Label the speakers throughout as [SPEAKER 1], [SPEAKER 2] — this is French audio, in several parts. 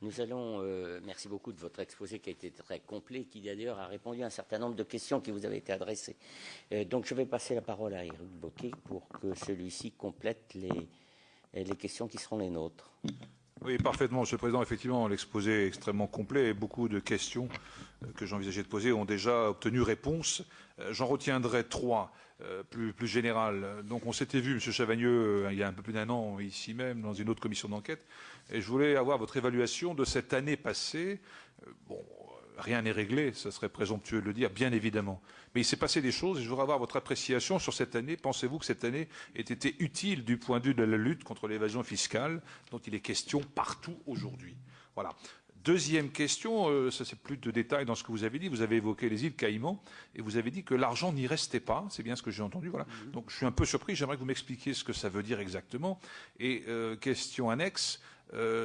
[SPEAKER 1] Nous allons, merci beaucoup de votre exposé qui a été très complet, qui d'ailleurs a répondu à un certain nombre de questions qui vous avaient été adressées. Donc je vais passer la parole à Éric Bocquet pour que celui-ci complète les questions qui seront les nôtres.
[SPEAKER 2] Oui, parfaitement, Monsieur le Président. Effectivement, l'exposé est extrêmement complet et beaucoup de questions que j'envisageais de poser ont déjà obtenu réponse. J'en retiendrai trois plus générales. Donc, on s'était vu, Monsieur Chavagneux, il y a un peu plus d'un an, ici même, dans une autre commission d'enquête, et je voulais avoir votre évaluation de cette année passée. Bon, rien n'est réglé, ça serait présomptueux de le dire, bien évidemment. Mais il s'est passé des choses et je voudrais avoir votre appréciation sur cette année. Pensez-vous que cette année ait été utile du point de vue de la lutte contre l'évasion fiscale dont il est question partout aujourd'hui? Voilà. Deuxième question, ça c'est plus de détails dans ce que vous avez dit. Vous avez évoqué les îles Caïmans et vous avez dit que l'argent n'y restait pas. C'est bien ce que j'ai entendu. Voilà. Donc je suis un peu surpris. J'aimerais que vous m'expliquiez ce que ça veut dire exactement. Et question annexe.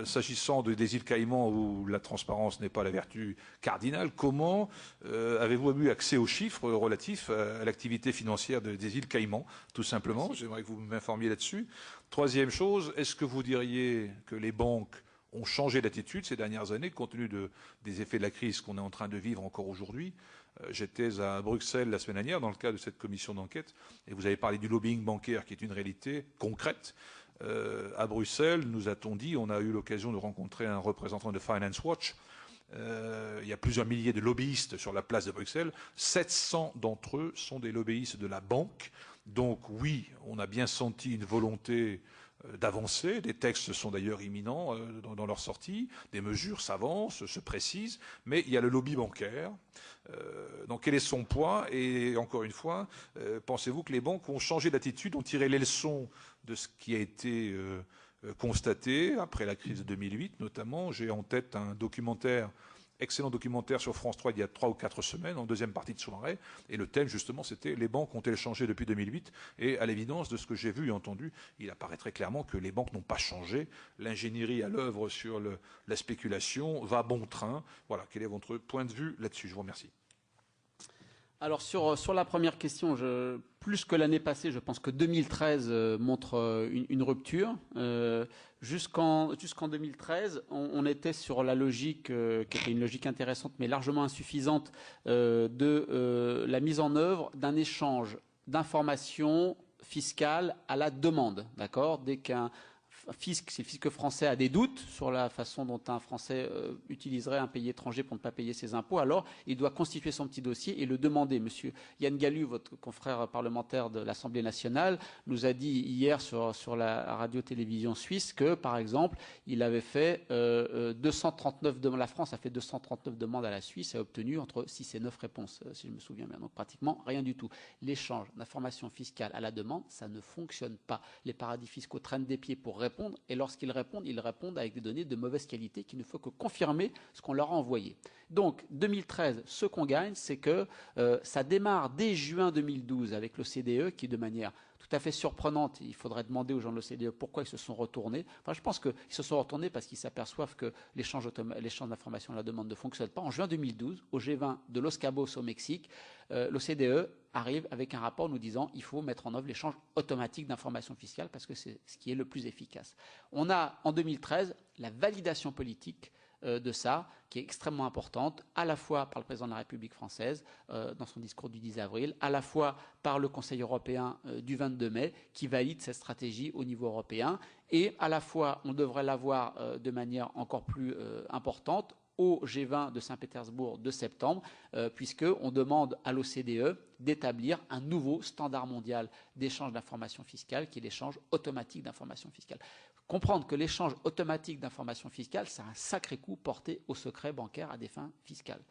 [SPEAKER 2] S'agissant des îles Caïmans où la transparence n'est pas la vertu cardinale, comment avez-vous eu accès aux chiffres relatifs à l'activité financière des îles Caïmans, tout simplement? J'aimerais que vous m'informiez là-dessus. Troisième chose, est-ce que vous diriez que les banques ont changé d'attitude ces dernières années, compte tenu des effets de la crise qu'on est en train de vivre encore aujourd'hui? J'étais à Bruxelles la semaine dernière dans le cadre de cette commission d'enquête et vous avez parlé du lobbying bancaire qui est une réalité concrète. À Bruxelles, nous a-t-on dit, on a eu l'occasion de rencontrer un représentant de Finance Watch. Il y a plusieurs milliers de lobbyistes sur la place de Bruxelles. 700 d'entre eux sont des lobbyistes de la banque. Donc oui, on a bien senti une volonté d'avancer. Des textes sont d'ailleurs imminents dans leur sortie. Des mesures s'avancent, se précisent. Mais il y a le lobby bancaire. Donc quel est son poids? Et encore une fois, pensez-vous que les banques ont changé d'attitude, ont tiré les leçons de ce qui a été constaté après la crise de 2008 notamment? J'ai en tête un documentaire, excellent documentaire sur France 3 il y a 3 ou 4 semaines, en deuxième partie de soirée, et le thème justement c'était les banques ont-elles changé depuis 2008? Et à l'évidence de ce que j'ai vu et entendu, il apparaît très clairement que les banques n'ont pas changé. L'ingénierie à l'œuvre sur la spéculation va bon train. Voilà, quel est votre point de vue là-dessus? Je vous remercie.
[SPEAKER 3] Alors sur la première question, plus que l'année passée, je pense que 2013 montre une rupture. Jusqu'en 2013, on était sur la logique, qui était une logique intéressante mais largement insuffisante, de la mise en œuvre d'un échange d'informations fiscales à la demande. D'accord? Dès qu'un fisc, si le fisc français a des doutes sur la façon dont un Français utiliserait un pays étranger pour ne pas payer ses impôts, alors il doit constituer son petit dossier et le demander. Monsieur Yann Gallu, votre confrère parlementaire de l'Assemblée nationale, nous a dit hier sur la radio-télévision suisse que, par exemple, il avait fait 239 demandes. La France a fait 239 demandes à la Suisse et a obtenu entre 6 et 9 réponses, si je me souviens bien. Donc pratiquement rien du tout. L'échange d'informations fiscales à la demande, ça ne fonctionne pas. Les paradis fiscaux traînent des pieds pour répondre, et lorsqu'ils répondent avec des données de mauvaise qualité qu'il ne faut que confirmer ce qu'on leur a envoyé. Donc 2013, ce qu'on gagne, c'est que ça démarre dès juin 2012 avec l'OCDE qui, de manière tout à fait surprenante, il faudrait demander aux gens de l'OCDE pourquoi ils se sont retournés. Enfin, je pense qu'ils se sont retournés parce qu'ils s'aperçoivent que l'échange d'informations à la demande ne fonctionne pas. En juin 2012, au G20 de Los Cabos au Mexique, l'OCDE arrive avec un rapport nous disant qu'il faut mettre en œuvre l'échange automatique d'informations fiscales parce que c'est ce qui est le plus efficace. On a en 2013 la validation politique de ça, qui est extrêmement importante, à la fois par le président de la République française dans son discours du 10 avril, à la fois par le Conseil européen du 22 mai, qui valide cette stratégie au niveau européen, et à la fois, on devrait l'avoir de manière encore plus importante au G20 de Saint-Pétersbourg de septembre, puisqu'on demande à l'OCDE d'établir un nouveau standard mondial d'échange d'informations fiscales, qui est l'échange automatique d'informations fiscales. Comprendre que l'échange automatique d'informations fiscales, c'est un sacré coup porté au secret bancaire à des fins fiscales.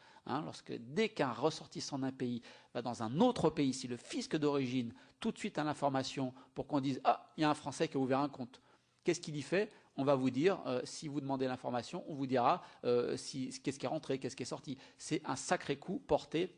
[SPEAKER 3] Dès qu'un ressortissant d'un pays va dans un autre pays, si le fisc d'origine tout de suite a l'information pour qu'on dise « Ah, il y a un Français qui a ouvert un compte », qu'est-ce qu'il y fait? On va vous dire, si vous demandez l'information, on vous dira qu'est-ce qui est rentré, qu'est-ce qui est sorti. C'est un sacré coup porté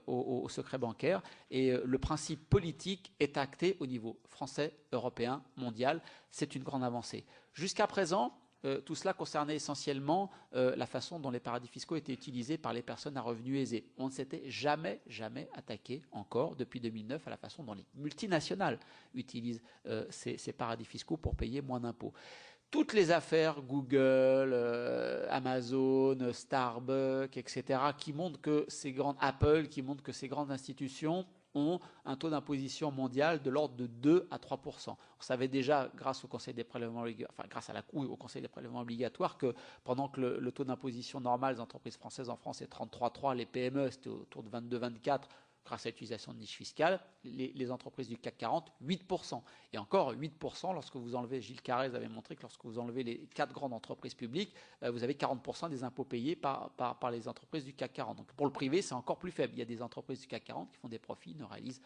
[SPEAKER 3] au secret bancaire. Et le principe politique est acté au niveau français, européen, mondial. C'est une grande avancée. Jusqu'à présent, tout cela concernait essentiellement la façon dont les paradis fiscaux étaient utilisés par les personnes à revenus aisés. On ne s'était jamais attaqué encore, depuis 2009, à la façon dont les multinationales utilisent ces paradis fiscaux pour payer moins d'impôts. toutes les affaires Google, Amazon, Starbucks, etc., qui montrent que ces grandes Apple, qui montrent que ces grandes institutions ont un taux d'imposition mondial de l'ordre de 2 à 3%. On savait déjà, grâce au Conseil des prélèvements obligatoires, enfin grâce à la COU et au Conseil des prélèvements obligatoires, que pendant que le taux d'imposition normal des entreprises françaises en France est 33,3, les PME c'était autour de 22-24, grâce à l'utilisation de niches fiscales, les entreprises du CAC 40, 8%. Et encore 8% lorsque vous enlevez, Gilles Carrez avait montré que lorsque vous enlevez les 4 grandes entreprises publiques, vous avez 40% des impôts payés par les entreprises du CAC 40. Donc pour le privé, c'est encore plus faible. Il y a des entreprises du CAC 40 qui font des profits, réalisent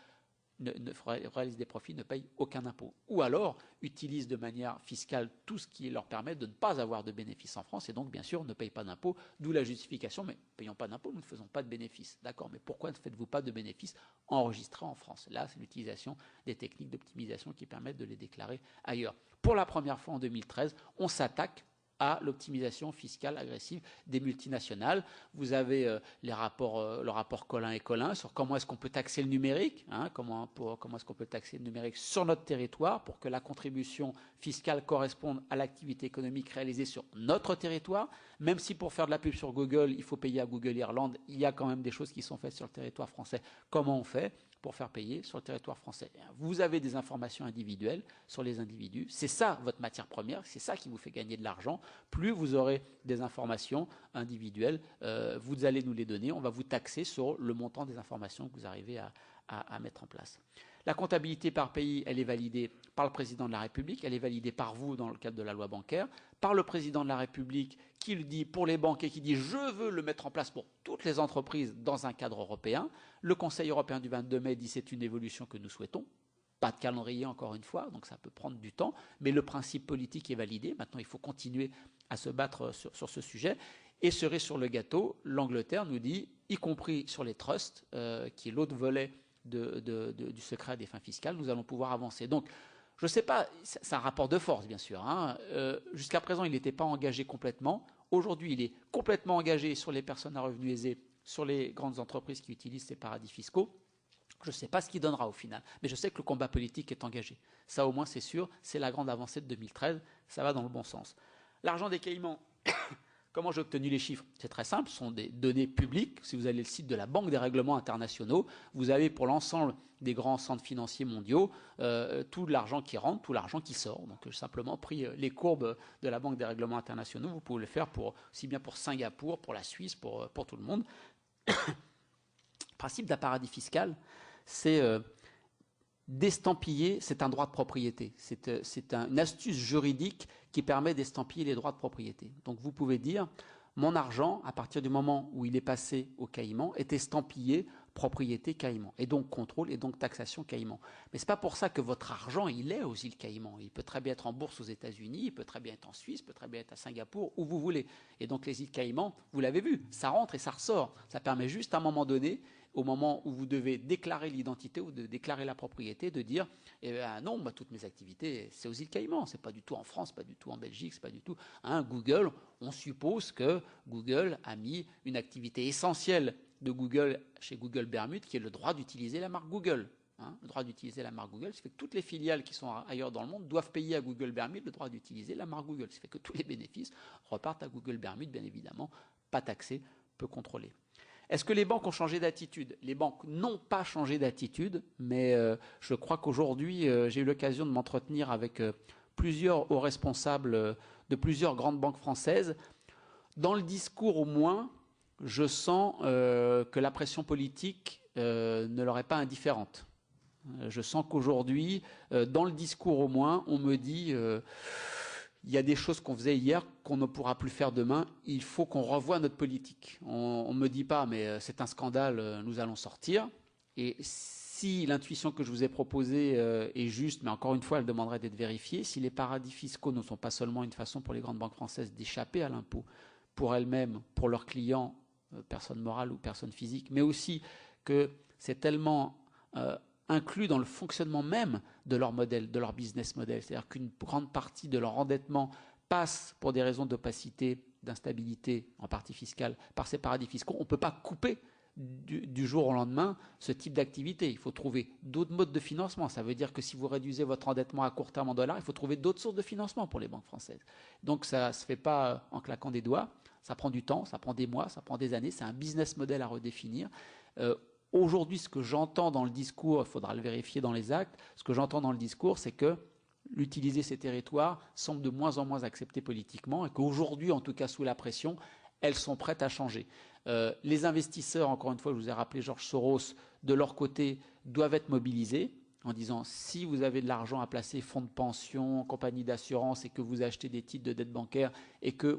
[SPEAKER 3] des profits, ne payent aucun impôt. Ou alors utilisent de manière fiscale tout ce qui leur permet de ne pas avoir de bénéfices en France et donc bien sûr ne payent pas d'impôt, d'où la justification, mais payons pas d'impôt, nous ne faisons pas de bénéfices. D'accord, mais pourquoi ne faites-vous pas de bénéfices enregistrés en France? Là, c'est l'utilisation des techniques d'optimisation qui permettent de les déclarer ailleurs. Pour la première fois en 2013, on s'attaque à l'optimisation fiscale agressive des multinationales. Vous avez le rapport Collin et Collin sur comment est-ce qu'on peut taxer le numérique, comment est-ce qu'on peut taxer le numérique sur notre territoire pour que la contribution fiscale corresponde à l'activité économique réalisée sur notre territoire. Même si pour faire de la pub sur Google, il faut payer à Google Irlande, il y a quand même des choses qui sont faites sur le territoire français. Comment on fait pour faire payer sur le territoire français? Vous avez des informations individuelles sur les individus. C'est ça votre matière première, c'est ça qui vous fait gagner de l'argent. Plus vous aurez des informations individuelles, vous allez nous les donner. On va vous taxer sur le montant des informations que vous arrivez à mettre en place. La comptabilité par pays, elle est validée par le président de la République, elle est validée par vous dans le cadre de la loi bancaire, par le président de la République qui le dit pour les banques et qui dit « je veux le mettre en place pour toutes les entreprises dans un cadre européen ». Le Conseil européen du 22 mai dit « c'est une évolution que nous souhaitons ». Pas de calendrier encore une fois, donc ça peut prendre du temps, mais le principe politique est validé. Maintenant, il faut continuer à se battre sur ce sujet. Et cerise sur le gâteau, l'Angleterre nous dit, y compris sur les trusts, qui est l'autre volet du secret des fins fiscales, nous allons pouvoir avancer. Donc, je ne sais pas, c'est un rapport de force, bien sûr. Jusqu'à présent, il n'était pas engagé complètement. Aujourd'hui, il est complètement engagé sur les personnes à revenus aisés, sur les grandes entreprises qui utilisent ces paradis fiscaux. Je ne sais pas ce qu'il donnera au final, mais je sais que le combat politique est engagé. Ça, au moins, c'est sûr. C'est la grande avancée de 2013. Ça va dans le bon sens. L'argent des Caïmans, comment j'ai obtenu les chiffres? C'est très simple, ce sont des données publiques. Si vous allez le site de la Banque des règlements internationaux, vous avez pour l'ensemble des grands centres financiers mondiaux tout l'argent qui rentre, tout l'argent qui sort. Donc j'ai simplement pris les courbes de la Banque des règlements internationaux. Vous pouvez le faire aussi bien pour Singapour, pour la Suisse, pour tout le monde. Le principe d'un paradis fiscal, c'est d'estampiller, c'est un droit de propriété. C'est une astuce juridique qui permet d'estampiller les droits de propriété. Donc vous pouvez dire, mon argent, à partir du moment où il est passé au Caïman, est estampillé propriété Caïman, et donc contrôle, et donc taxation Caïman. Mais ce n'est pas pour ça que votre argent, il est aux îles Caïmans. Il peut très bien être en bourse aux États-Unis, il peut très bien être en Suisse, il peut très bien être à Singapour, où vous voulez. Et donc les îles Caïmans, vous l'avez vu, ça rentre et ça ressort. Ça permet juste à un moment donné, au moment où vous devez déclarer l'identité ou de déclarer la propriété, de dire non, toutes mes activités, c'est aux îles Caïmans, c'est pas du tout en France, pas du tout en Belgique, c'est pas du tout. Google, on suppose que Google a mis une activité essentielle de Google chez Google Bermude, qui est le droit d'utiliser la marque Google. Le droit d'utiliser la marque Google, ça fait que toutes les filiales qui sont ailleurs dans le monde doivent payer à Google Bermude le droit d'utiliser la marque Google. Ça fait que tous les bénéfices repartent à Google Bermude, bien évidemment, pas taxés, peu contrôlés. Est-ce que les banques ont changé d'attitude? Les banques n'ont pas changé d'attitude, mais je crois qu'aujourd'hui, j'ai eu l'occasion de m'entretenir avec plusieurs hauts responsables de plusieurs grandes banques françaises. Dans le discours, au moins, je sens que la pression politique ne leur est pas indifférente. Je sens qu'aujourd'hui, dans le discours au moins, on me dit il y a des choses qu'on faisait hier qu'on ne pourra plus faire demain, il faut qu'on revoie notre politique. On ne me dit pas, mais c'est un scandale, nous allons sortir. Et si l'intuition que je vous ai proposée est juste, mais encore une fois, elle demanderait d'être vérifiée, si les paradis fiscaux ne sont pas seulement une façon pour les grandes banques françaises d'échapper à l'impôt, pour elles-mêmes, pour leurs clients, personnes morales ou personnes physiques, mais aussi que c'est tellement inclus dans le fonctionnement même de leur modèle, de leur business model. C'est-à-dire qu'une grande partie de leur endettement passe pour des raisons d'opacité, d'instabilité, en partie fiscale, par ces paradis fiscaux. On ne peut pas couper du jour au lendemain ce type d'activité. Il faut trouver d'autres modes de financement. Ça veut dire que si vous réduisez votre endettement à court terme en dollars, il faut trouver d'autres sources de financement pour les banques françaises. Donc ça ne se fait pas en claquant des doigts. Ça prend du temps, ça prend des mois, ça prend des années. C'est un business model à redéfinir. Aujourd'hui, ce que j'entends dans le discours, il faudra le vérifier dans les actes, ce que j'entends dans le discours, c'est que l'utiliser ces territoires semble de moins en moins accepté politiquement et qu'aujourd'hui, en tout cas sous la pression, elles sont prêtes à changer. Les investisseurs, encore une fois, je vous ai rappelé George Soros, de leur côté, doivent être mobilisés en disant si vous avez de l'argent à placer, fonds de pension, compagnie d'assurance, et que vous achetez des titres de dette bancaire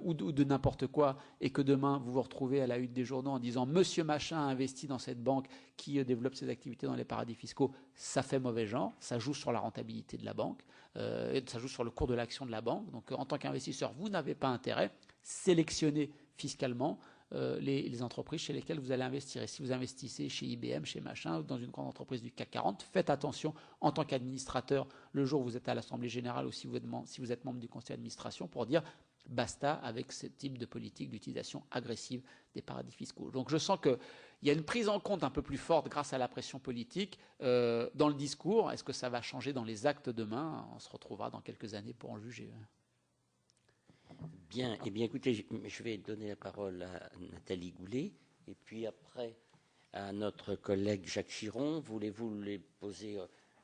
[SPEAKER 3] ou de n'importe quoi, et que demain vous vous retrouvez à la une des journaux en disant monsieur machin a investi dans cette banque qui développe ses activités dans les paradis fiscaux, ça fait mauvais genre, ça joue sur la rentabilité de la banque, ça joue sur le cours de l'action de la banque. Donc en tant qu'investisseur, vous n'avez pas intérêt, sélectionnez fiscalement les entreprises chez lesquelles vous allez investir. Et si vous investissez chez IBM, chez machin, ou dans une grande entreprise du CAC 40, faites attention en tant qu'administrateur le jour où vous êtes à l'Assemblée Générale ou si vous êtes membre du conseil d'administration pour dire basta avec ce type de politique d'utilisation agressive des paradis fiscaux. Donc je sens qu'il y a une prise en compte un peu plus forte grâce à la pression politique dans le discours. Est-ce que ça va changer dans les actes demain? On se retrouvera dans quelques années pour en juger.
[SPEAKER 1] Bien, eh bien écoutez, je vais donner la parole à Nathalie Goulet et puis après à notre collègue Jacques Chiron. Voulez-vous les poser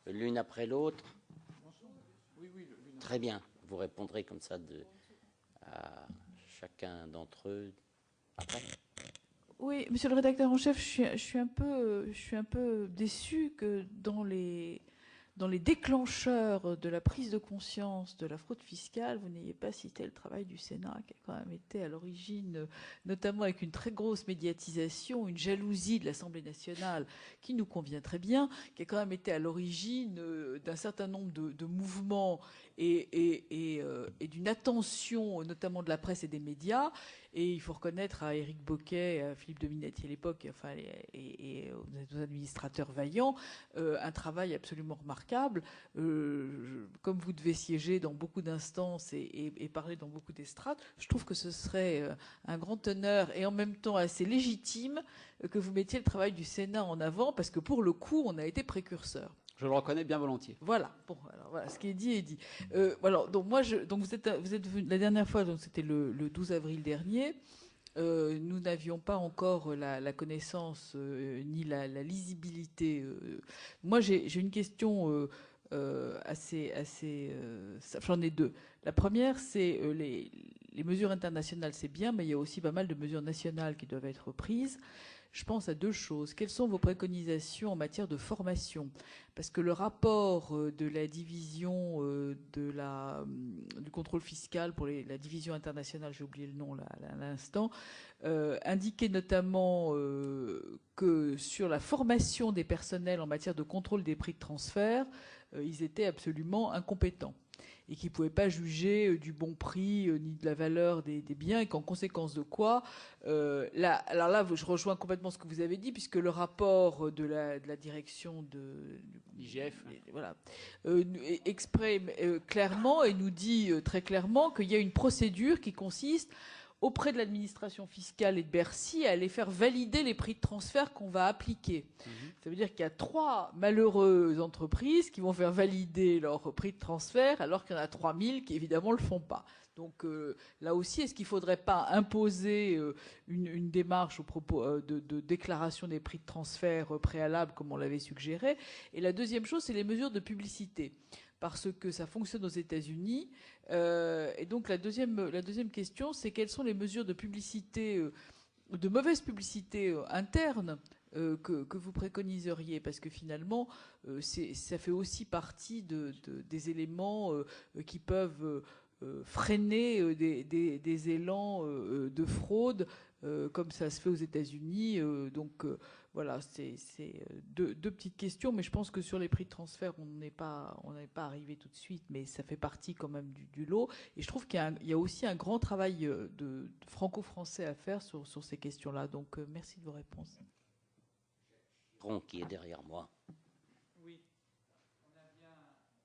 [SPEAKER 1] l'une après l'autre?
[SPEAKER 3] Oui,
[SPEAKER 1] très bien, vous répondrez comme ça à chacun d'entre eux après.
[SPEAKER 4] Oui, monsieur le rédacteur en chef, je suis un peu déçu que dans les déclencheurs de la prise de conscience de la fraude fiscale, vous n'ayez pas cité le travail du Sénat, qui a quand même été à l'origine, notamment avec une très grosse médiatisation, une jalousie de l'Assemblée nationale qui nous convient très bien, qui a quand même été à l'origine d'un certain nombre de mouvements et d'une attention, notamment de la presse et des médias. Et il faut reconnaître à Éric Boquet, à Philippe Dominetti à l'époque, enfin, et aux administrateurs vaillants, un travail absolument remarquable. Comme vous devez siéger dans beaucoup d'instances et parler dans beaucoup d'estrades, je trouve que ce serait un grand honneur et en même temps assez légitime que vous mettiez le travail du Sénat en avant, parce que pour le coup, on a été précurseurs.
[SPEAKER 3] Je le reconnais bien volontiers.
[SPEAKER 4] Voilà. Bon, alors voilà, ce qui est dit est dit. Voilà. Donc moi, donc vous êtes venu la dernière fois, donc c'était le 12 avril dernier. Nous n'avions pas encore la connaissance ni la lisibilité. Moi, j'ai une question assez. J'en ai deux. La première, c'est les mesures internationales, c'est bien, mais il y a aussi pas mal de mesures nationales qui doivent être prises. Je pense à deux choses. Quelles sont vos préconisations en matière de formation? Parce que le rapport de la division du contrôle fiscal pour la division internationale, j'ai oublié le nom là, à l'instant, indiquait notamment que sur la formation des personnels en matière de contrôle des prix de transfert, ils étaient absolument incompétents et qui ne pouvaient pas juger du bon prix ni de la valeur des biens, et qu'en conséquence de quoi, alors là, je rejoins complètement ce que vous avez dit, puisque le rapport de la direction de
[SPEAKER 3] l'IGF
[SPEAKER 4] voilà, exprime clairement et nous dit très clairement qu'il y a une procédure qui consiste auprès de l'administration fiscale et de Bercy à aller faire valider les prix de transfert qu'on va appliquer. Ça veut dire qu'il y a 3 malheureuses entreprises qui vont faire valider leur prix de transfert, alors qu'il y en a 3000 qui évidemment le font pas. Donc là aussi, est-ce qu'il ne faudrait pas imposer une démarche au propos de déclaration des prix de transfert préalables, comme on l'avait suggéré? Et la deuxième chose, c'est les mesures de publicité, parce que ça fonctionne aux États-Unis. Et donc la deuxième question, c'est quelles sont les mesures de publicité, de mauvaise publicité interne que vous préconiseriez, parce que finalement, ça fait aussi partie des éléments qui peuvent freiner des élans de fraude, comme ça se fait aux États-Unis. Donc voilà, c'est deux petites questions, mais je pense que sur les prix de transfert, on n'est pas arrivé tout de suite, mais ça fait partie quand même du lot. Et je trouve qu'il y a aussi un grand travail de franco-français à faire sur ces questions-là. Donc merci de vos réponses.
[SPEAKER 1] Ron qui est derrière moi.
[SPEAKER 3] Oui, on a bien noté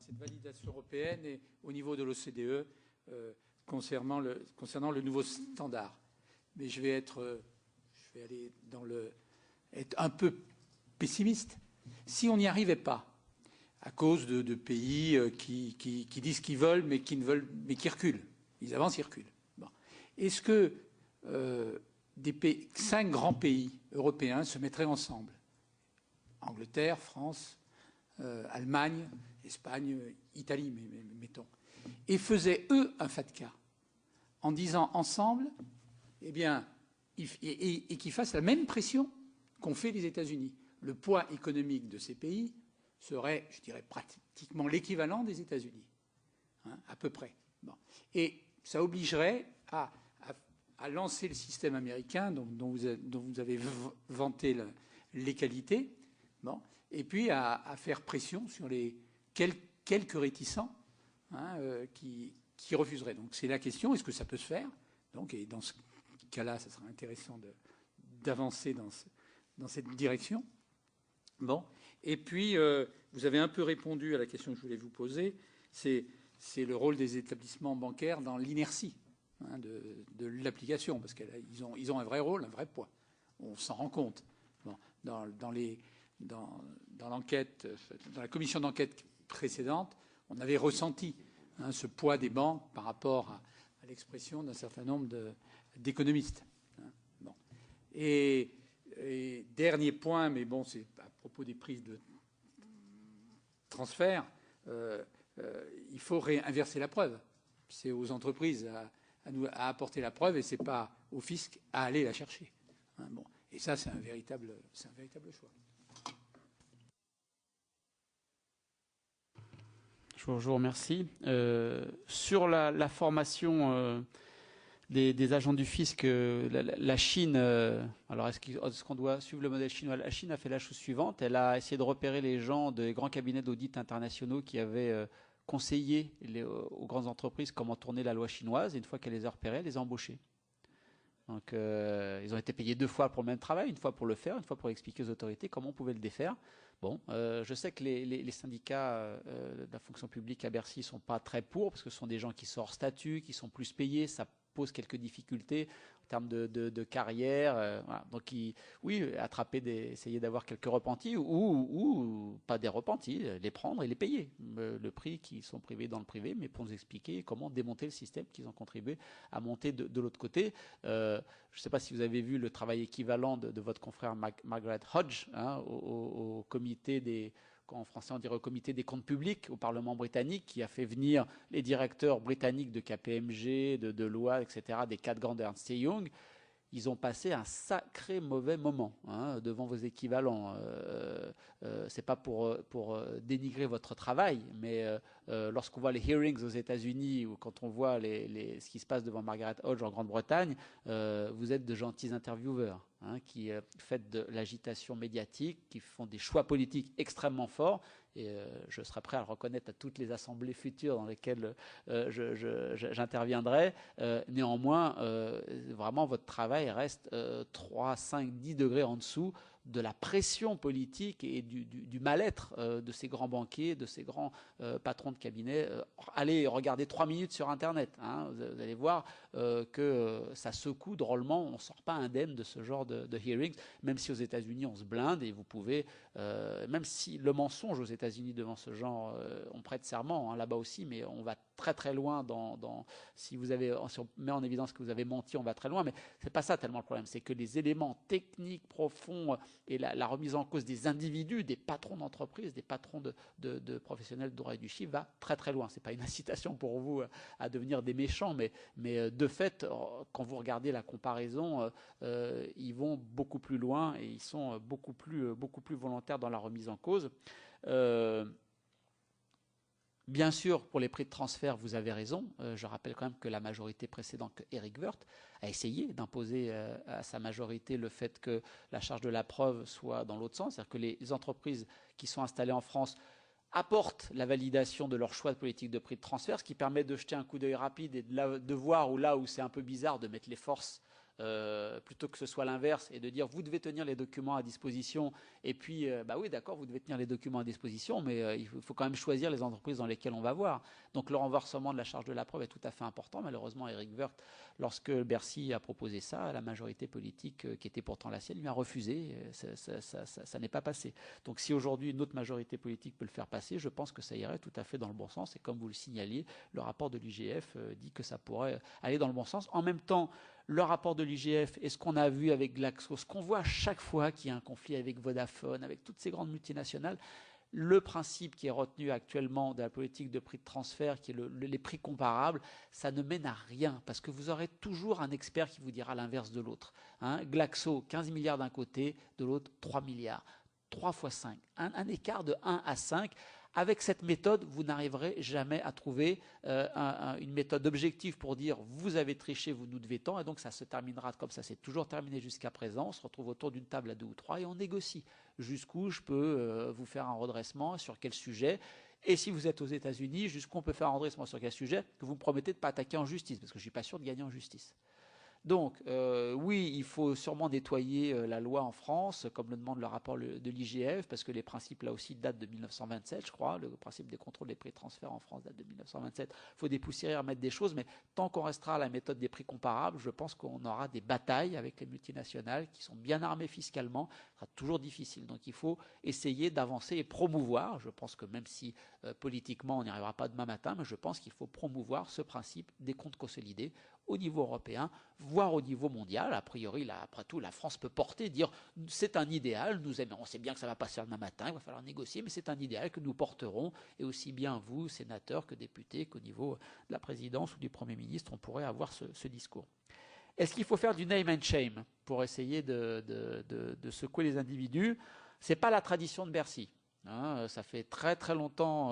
[SPEAKER 3] cette validation européenne et au niveau de l'OCDE.
[SPEAKER 5] concernant le nouveau standard. Mais je vais aller être un peu pessimiste. Si on n'y arrivait pas, à cause de pays qui disent qu'ils veulent, mais qui reculent, ils avancent, ils reculent. Bon. Est-ce que 5 grands pays européens se mettraient ensemble? Angleterre, France, Allemagne, Espagne, Italie, mettons, et faisaient, eux, un FATCA, en disant ensemble, eh bien, et qu'ils fassent la même pression qu'ont fait les États-Unis. Le poids économique de ces pays serait, je dirais, pratiquement l'équivalent des États-Unis, hein, à peu près. Bon. Et ça obligerait à lancer le système américain dont vous avez vanté les qualités, bon, et puis à faire pression sur les quelques réticents, hein, qui refuseraient. Donc c'est la question, est-ce que ça peut se faire? Donc, et dans ce cas-là, ça serait intéressant d'avancer dans cette direction. Bon. Et puis, vous avez un peu répondu à la question que je voulais vous poser, c'est le rôle des établissements bancaires dans l'inertie, hein, de l'application, parce qu'ils ont un vrai rôle, un vrai poids. On s'en rend compte. Bon. Dans l'enquête, dans la commission d'enquête précédente, on avait ressenti, hein, ce poids des banques par rapport à l'expression d'un certain nombre d'économistes. Hein. Bon. Et dernier point, mais bon, c'est à propos des prises de transfert, il faut inverser la preuve. C'est aux entreprises à apporter la preuve et c'est pas au fisc à aller la chercher. Hein, bon. Et ça, c'est un véritable choix.
[SPEAKER 3] Je vous remercie. Sur la formation des agents du fisc, la Chine, alors est-ce qu'on doit suivre le modèle chinois? La Chine a fait la chose suivante, elle a essayé de repérer les gens des grands cabinets d'audit internationaux qui avaient conseillé aux grandes entreprises comment tourner la loi chinoise, et une fois qu'elle les a repérés, elle les a embauchés. Donc ils ont été payés 2 fois pour le même travail, une fois pour le faire, une fois pour expliquer aux autorités comment on pouvait le défaire. Bon, je sais que les syndicats de la fonction publique à Bercy ne sont pas très pour, parce que ce sont des gens qui sont hors statut, qui sont plus payés, ça pose quelques difficultés en termes de carrière. Voilà. Donc, essayer d'avoir quelques repentis ou pas des repentis, les prendre et les payer. Le prix qu'ils sont privés dans le privé, mais pour nous expliquer comment démonter le système qu'ils ont contribué à monter de l'autre côté. Je ne sais pas si vous avez vu le travail équivalent de votre confrère Margaret Hodge, hein, au comité en français on dirait au comité des comptes publics au Parlement britannique, qui a fait venir les directeurs britanniques de KPMG, de Deloitte, etc., des 4 grands Ernst & Young. Ils ont passé un sacré mauvais moment, hein, devant vos équivalents. C'est pas pour dénigrer votre travail, mais lorsqu'on voit les hearings aux États-Unis ou quand on voit ce qui se passe devant Margaret Hodge en Grande-Bretagne, vous êtes de gentils intervieweurs, hein, qui faites de l'agitation médiatique, qui font des choix politiques extrêmement forts. Et je serai prêt à le reconnaître à toutes les assemblées futures dans lesquelles j'interviendrai. Néanmoins, vraiment, votre travail reste 3, 5, 10 degrés en dessous de la pression politique et du mal-être de ces grands banquiers, de ces grands patrons de cabinet. Allez regarder 3 minutes sur Internet. Hein, vous allez voir que ça secoue drôlement. On ne sort pas indemne de ce genre de hearings, même si aux États-Unis on se blinde et vous pouvez, même si le mensonge aux États-Unis devant ce genre, on prête serment, hein, là-bas aussi, mais on va très très loin si on met en évidence que vous avez menti, on va très loin, mais c'est pas ça tellement le problème, c'est que les éléments techniques profonds et la remise en cause des individus, des patrons d'entreprise, des patrons de professionnels de droit et du chiffre va très très loin. C'est pas une incitation pour vous à devenir des méchants, mais de fait, quand vous regardez la comparaison, ils vont beaucoup plus loin et ils sont beaucoup plus volontaires dans la remise en cause. Bien sûr, pour les prix de transfert, vous avez raison. Je rappelle quand même que la majorité précédente, Éric Woerth, a essayé d'imposer à sa majorité le fait que la charge de la preuve soit dans l'autre sens, c'est-à-dire que les entreprises qui sont installées en France apportent la validation de leur choix de politique de prix de transfert, ce qui permet de jeter un coup d'œil rapide et de voir là où c'est un peu bizarre de mettre les forces plutôt que ce soit l'inverse et de dire vous devez tenir les documents à disposition et puis oui d'accord vous devez tenir les documents à disposition mais il faut quand même choisir les entreprises dans lesquelles on va voir. Donc le renversement de la charge de la preuve est tout à fait important. Malheureusement Éric Woerth, lorsque Bercy a proposé ça, la majorité politique qui était pourtant la sienne lui a refusé. Ça n'est pas passé. Donc si aujourd'hui une autre majorité politique peut le faire passer, je pense que ça irait tout à fait dans le bon sens et comme vous le signaliez, le rapport de l'IGF dit que ça pourrait aller dans le bon sens. En même temps, le rapport de l'IGF et ce qu'on a vu avec Glaxo, ce qu'on voit à chaque fois qu'il y a un conflit avec Vodafone, avec toutes ces grandes multinationales, le principe qui est retenu actuellement de la politique de prix de transfert, qui est les prix comparables, ça ne mène à rien, parce que vous aurez toujours un expert qui vous dira l'inverse de l'autre. Glaxo, 15 milliards d'un côté, de l'autre, 3 milliards. 3 fois 5. Un écart de 1 à 5. Avec cette méthode, vous n'arriverez jamais à trouver une méthode objective pour dire vous avez triché, vous nous devez tant, et donc ça se terminera comme ça s'est toujours terminé jusqu'à présent. On se retrouve autour d'une table à 2 ou 3 et on négocie. Jusqu'où je peux vous faire un redressement, sur quel sujet, et si vous êtes aux États-Unis, jusqu'où on peut faire un redressement sur quel sujet, que vous me promettez de ne pas attaquer en justice, parce que je ne suis pas sûr de gagner en justice. Donc, oui, il faut sûrement nettoyer la loi en France, comme le demande le rapport de l'IGF, parce que les principes, là aussi, datent de 1927, je crois. Le principe des contrôles des prix de transfert en France date de 1927. Il faut dépoussiérer, remettre des choses, mais tant qu'on restera à la méthode des prix comparables, je pense qu'on aura des batailles avec les multinationales qui sont bien armées fiscalement. Ce sera toujours difficile. Donc, il faut essayer d'avancer et promouvoir. Je pense que même si politiquement, on n'y arrivera pas demain matin, mais je pense qu'il faut promouvoir ce principe des comptes consolidés au niveau européen, voire au niveau mondial. A priori, là, après tout, la France peut porter, dire c'est un idéal, nous aimons, on sait bien que ça ne va pas se faire demain matin, il va falloir négocier, mais c'est un idéal que nous porterons, et aussi bien vous, sénateurs, que députés, qu'au niveau de la présidence ou du Premier ministre, on pourrait avoir ce discours. Est-ce qu'il faut faire du name and shame pour essayer de secouer les individus? Ce n'est pas la tradition de Bercy. Ça fait très très longtemps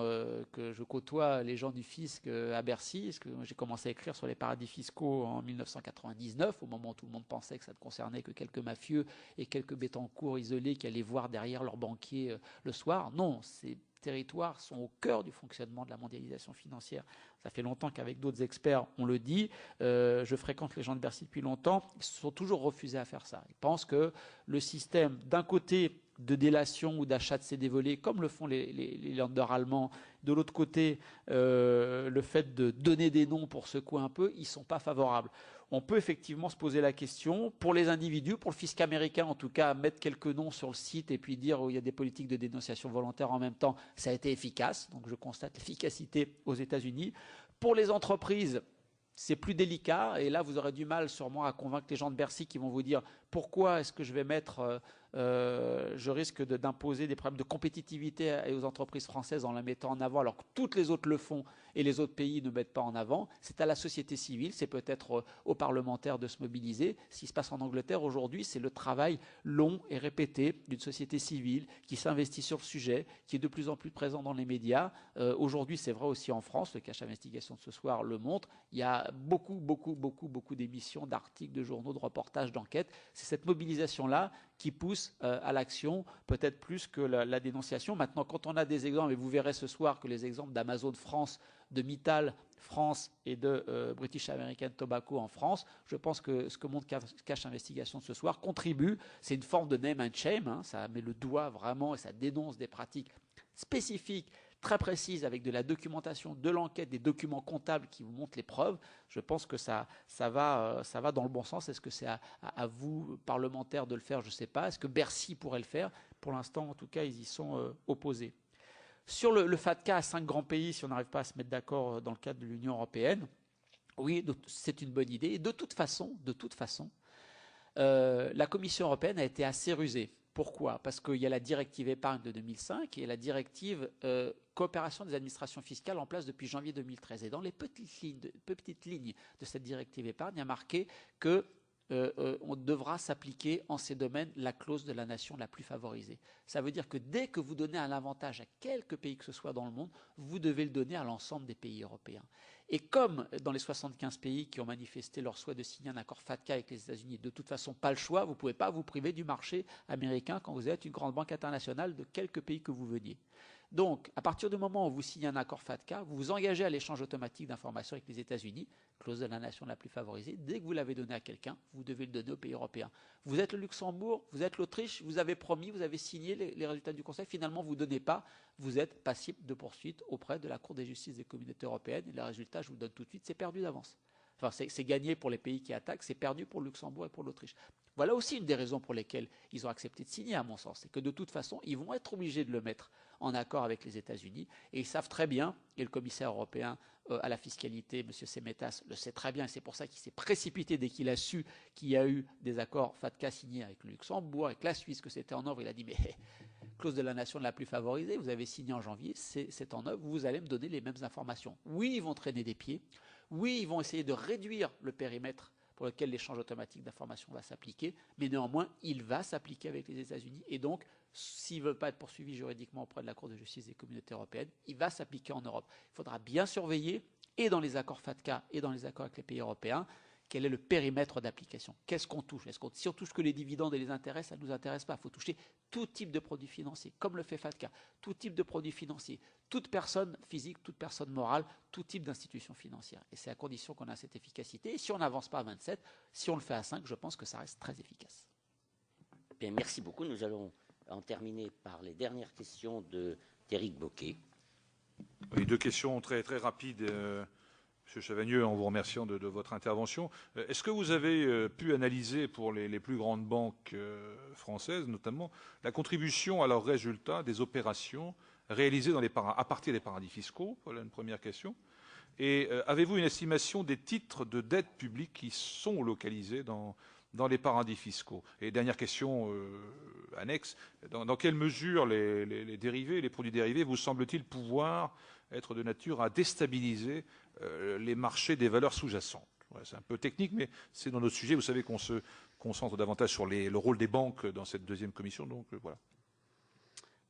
[SPEAKER 3] que je côtoie les gens du fisc à Bercy, parce que j'ai commencé à écrire sur les paradis fiscaux en 1999, au moment où tout le monde pensait que ça ne concernait que quelques mafieux et quelques Bettencourt isolés qui allaient voir derrière leurs banquiers le soir. Non, ces territoires sont au cœur du fonctionnement de la mondialisation financière. Ça fait longtemps qu'avec d'autres experts, on le dit. Je fréquente les gens de Bercy depuis longtemps. Ils se sont toujours refusés à faire ça. Ils pensent que le système, d'un côté, de délation ou d'achat de CD volés, comme le font les lenders allemands. De l'autre côté, le fait de donner des noms pour secouer un peu, ils ne sont pas favorables. On peut effectivement se poser la question, pour les individus, pour le fisc américain en tout cas, mettre quelques noms sur le site et puis dire il y a des politiques de dénonciation volontaire en même temps, ça a été efficace. Donc je constate l'efficacité aux États-Unis. Pour les entreprises, c'est plus délicat et là vous aurez du mal sûrement à convaincre les gens de Bercy qui vont vous dire pourquoi est-ce que je vais mettre, je risque d'imposer des problèmes de compétitivité aux entreprises françaises en la mettant en avant alors que toutes les autres le font et les autres pays ne mettent pas en avant. C'est à la société civile, c'est peut-être aux parlementaires de se mobiliser. Ce qui se passe en Angleterre aujourd'hui, c'est le travail long et répété d'une société civile qui s'investit sur le sujet, qui est de plus en plus présent dans les médias. Aujourd'hui, c'est vrai aussi en France, le Cache Investigation de ce soir le montre. Il y a beaucoup d'émissions, d'articles, de journaux, de reportages, d'enquêtes. C'est cette mobilisation-là qui pousse à l'action, peut-être plus que la dénonciation. Maintenant, quand on a des exemples, et vous verrez ce soir que les exemples d'Amazon France, de Mittal France et de British American Tobacco en France, je pense que ce que montre Cache Investigation ce soir contribue. C'est une forme de name and shame, ça met le doigt vraiment et ça dénonce des pratiques spécifiques, très précises, avec de la documentation, de l'enquête, des documents comptables qui vous montrent les preuves. Je pense que ça va dans le bon sens. Est-ce que c'est à vous, parlementaires, de le faire? Je ne sais pas. Est-ce que Bercy pourrait le faire? Pour l'instant, en tout cas, ils y sont opposés. Sur le FATCA à 5 grands pays, si on n'arrive pas à se mettre d'accord dans le cadre de l'Union européenne, oui, c'est une bonne idée. Et de toute façon, la Commission européenne a été assez rusée. Pourquoi? Parce qu'il y a la directive épargne de 2005 et la directive coopération des administrations fiscales en place depuis janvier 2013. Et dans les petites lignes de cette directive épargne, il y a marqué que on devra s'appliquer en ces domaines la clause de la nation la plus favorisée. Ça veut dire que dès que vous donnez un avantage à quelques pays que ce soit dans le monde, vous devez le donner à l'ensemble des pays européens. Et comme dans les 75 pays qui ont manifesté leur souhait de signer un accord FATCA avec les États-Unis, de toute façon pas le choix, vous ne pouvez pas vous priver du marché américain quand vous êtes une grande banque internationale de quelques pays que vous veniez. Donc, à partir du moment où vous signez un accord FATCA, vous vous engagez à l'échange automatique d'informations avec les États-Unis, clause de la nation la plus favorisée. Dès que vous l'avez donné à quelqu'un, vous devez le donner aux pays européens. Vous êtes le Luxembourg, vous êtes l'Autriche, vous avez promis, vous avez signé les résultats du Conseil. Finalement, vous ne donnez pas, vous êtes passible de poursuite auprès de la Cour de justice des communautés européennes. Et le résultat, je vous le donne tout de suite, c'est perdu d'avance. Enfin, c'est gagné pour les pays qui attaquent, c'est perdu pour le Luxembourg et pour l'Autriche. Voilà aussi une des raisons pour lesquelles ils ont accepté de signer, à mon sens. C'est que de toute façon, ils vont être obligés de le mettre en accord avec les États-Unis. Et ils savent très bien, et le commissaire européen à la fiscalité, M. Semetas, le sait très bien, et c'est pour ça qu'il s'est précipité dès qu'il a su qu'il y a eu des accords FATCA signés avec le Luxembourg, avec la Suisse, que c'était en œuvre. Il a dit, mais clause de la nation la plus favorisée, vous avez signé en janvier, c'est en œuvre, vous allez me donner les mêmes informations. Oui, ils vont traîner des pieds. Oui, ils vont essayer de réduire le périmètre pour lequel l'échange automatique d'informations va s'appliquer, mais néanmoins, il va s'appliquer avec les États-Unis. Et donc, s'il ne veut pas être poursuivi juridiquement auprès de la Cour de justice des communautés européennes, il va s'appliquer en Europe. Il faudra bien surveiller, et dans les accords FATCA, et dans les accords avec les pays européens, quel est le périmètre d'application. Qu'est-ce qu'on touche? Si on touche que les dividendes et les intérêts, ça ne nous intéresse pas. Il faut toucher tout type de produits financiers, comme le fait FATCA, tout type de produits financiers, toute personne physique, toute personne morale, tout type d'institution financière. Et c'est à condition qu'on a cette efficacité. Et si on n'avance pas à 27, si on le fait à 5, je pense que ça reste très efficace.
[SPEAKER 1] Bien, merci beaucoup. Nous allons en terminer par les dernières questions d'Éric Bocquet.
[SPEAKER 2] Oui, deux questions très, très rapides. Monsieur Chavagneux, en vous remerciant de votre intervention. Est-ce que vous avez pu analyser pour les plus grandes banques françaises, notamment, la contribution à leurs résultats des opérations réalisées à partir des paradis fiscaux? Voilà une première question. Et avez-vous une estimation des titres de dette publique qui sont localisés dans les paradis fiscaux? Et dernière question annexe, dans quelle mesure les dérivés, les produits dérivés, vous semble-t-il pouvoir être de nature à déstabiliser les marchés des valeurs sous-jacentes? Ouais, c'est un peu technique, mais c'est dans notre sujet. Vous savez qu'on se concentre davantage sur le rôle des banques dans cette deuxième commission, donc voilà.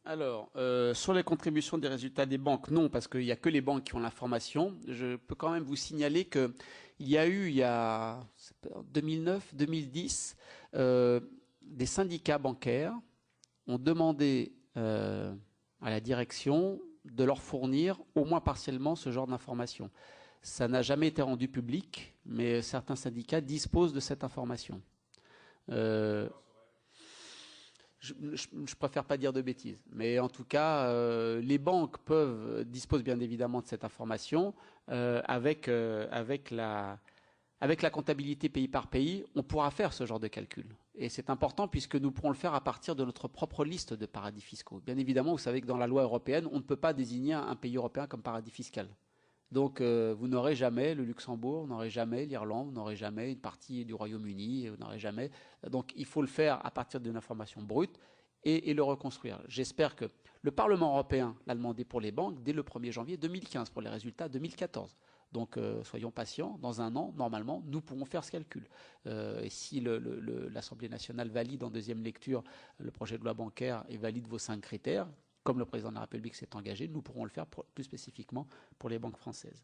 [SPEAKER 3] Alors, sur les contributions des résultats des banques, non, parce qu'il n'y a que les banques qui ont l'information. Je peux quand même vous signaler qu'il y a eu, en 2009-2010, des syndicats bancaires ont demandé à la direction de leur fournir, au moins partiellement, ce genre d'informations. Ça n'a jamais été rendu public, mais certains syndicats disposent de cette information. Je préfère pas dire de bêtises, mais en tout cas, les banques disposent bien évidemment de cette information. Avec la comptabilité pays par pays, on pourra faire ce genre de calcul. Et c'est important puisque nous pourrons le faire à partir de notre propre liste de paradis fiscaux. Bien évidemment, vous savez que dans la loi européenne, on ne peut pas désigner un pays européen comme paradis fiscal. Donc, vous n'aurez jamais le Luxembourg, vous n'aurez jamais l'Irlande, vous n'aurez jamais une partie du Royaume-Uni, vous n'aurez jamais. Donc, il faut le faire à partir d'une information brute et le reconstruire. J'espère que le Parlement européen l'a demandé pour les banques dès le 1er janvier 2015 pour les résultats 2014. Donc, soyons patients. Dans un an, normalement, nous pourrons faire ce calcul. Et si l'Assemblée nationale valide en deuxième lecture le projet de loi bancaire et valide vos 5 critères, comme le président de la République s'est engagé, nous pourrons le faire plus spécifiquement pour les banques françaises.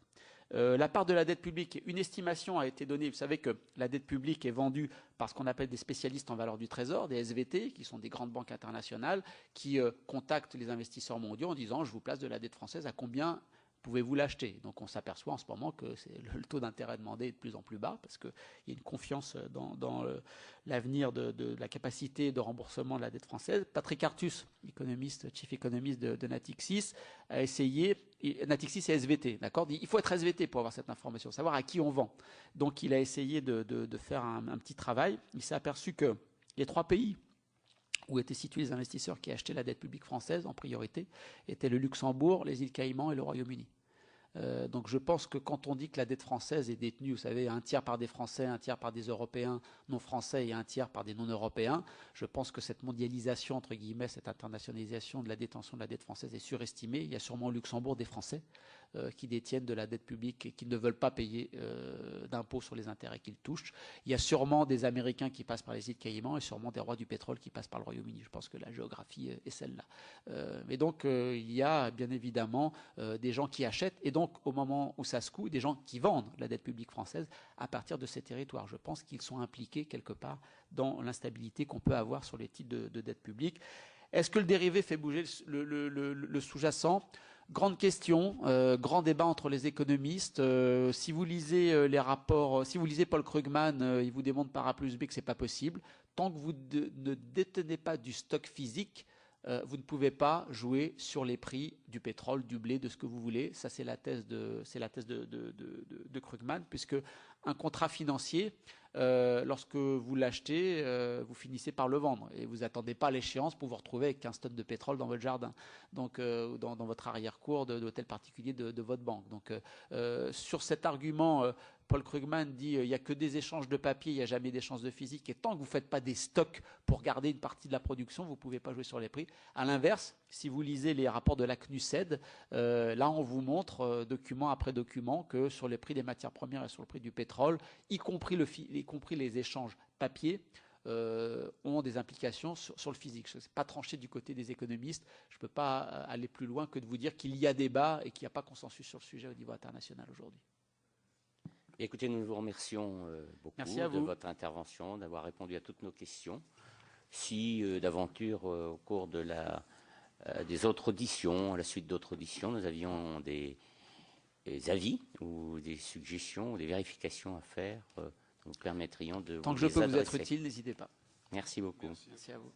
[SPEAKER 3] La part de la dette publique, une estimation a été donnée. Vous savez que la dette publique est vendue par ce qu'on appelle des spécialistes en valeur du trésor, des SVT, qui sont des grandes banques internationales, qui contactent les investisseurs mondiaux en disant « je vous place de la dette française, à combien pouvez-vous l'acheter ?» Donc on s'aperçoit en ce moment que le taux d'intérêt demandé est de plus en plus bas parce qu'il y a une confiance dans l'avenir de la capacité de remboursement de la dette française. Patrick Artus, chief économiste de Natixis, a essayé, Natixis et SVT, d'accord, il faut être SVT pour avoir cette information, savoir à qui on vend. Donc il a essayé de faire un petit travail. Il s'est aperçu que les 3 pays où étaient situés les investisseurs qui achetaient la dette publique française en priorité, étaient le Luxembourg, les îles Caïmans et le Royaume-Uni. Donc je pense que quand on dit que la dette française est détenue, vous savez, 1/3 par des Français, 1/3 par des Européens non français et 1/3 par des non-européens, je pense que cette mondialisation, entre guillemets, cette internationalisation de la détention de la dette française est surestimée. Il y a sûrement au Luxembourg des Français qui détiennent de la dette publique et qui ne veulent pas payer d'impôts sur les intérêts qu'ils touchent. Il y a sûrement des Américains qui passent par les îles Caïmans et sûrement des rois du pétrole qui passent par le Royaume-Uni. Je pense que la géographie est celle-là. Mais donc, il y a bien évidemment des gens qui achètent et donc, au moment où ça secoue, des gens qui vendent la dette publique française à partir de ces territoires. Je pense qu'ils sont impliqués quelque part dans l'instabilité qu'on peut avoir sur les titres de dette publique. Est-ce que le dérivé fait bouger le sous-jacent? Grande question, grand débat entre les économistes. Si vous lisez les rapports, si vous lisez Paul Krugman, il vous démontre par A plus B que c'est pas possible. Tant que vous ne détenez pas du stock physique, vous ne pouvez pas jouer sur les prix du pétrole, du blé, de ce que vous voulez. Ça, c'est la thèse de Krugman, puisque un contrat financier, lorsque vous l'achetez, vous finissez par le vendre et vous n'attendez pas l'échéance pour vous retrouver avec 15 tonnes de pétrole dans votre jardin, donc dans votre arrière-cour d'hôtel particulier de votre banque. Donc sur cet argument, Paul Krugman dit il n'y a que des échanges de papier, il n'y a jamais d'échange de physique, et tant que vous ne faites pas des stocks pour garder une partie de la production, vous ne pouvez pas jouer sur les prix. À l'inverse, si vous lisez les rapports de la CNUSED, là on vous montre document après document que sur les prix des matières premières et sur le prix du pétrole, y compris les échanges papier, ont des implications sur le physique. Ce n'est pas tranché du côté des économistes. Je ne peux pas aller plus loin que de vous dire qu'il y a débat et qu'il n'y a pas consensus sur le sujet au niveau international aujourd'hui.
[SPEAKER 1] Écoutez, nous vous remercions beaucoup de votre intervention, d'avoir répondu à toutes nos questions. Si d'aventure, au cours des autres auditions, à la suite d'autres auditions, nous avions des avis ou des suggestions ou des vérifications à faire, nous permettrions de
[SPEAKER 3] Tant
[SPEAKER 1] vous
[SPEAKER 3] que je
[SPEAKER 1] les
[SPEAKER 3] peux
[SPEAKER 1] adresser.
[SPEAKER 3] vous être utile, n'hésitez pas.
[SPEAKER 1] Merci beaucoup.
[SPEAKER 3] Merci à vous.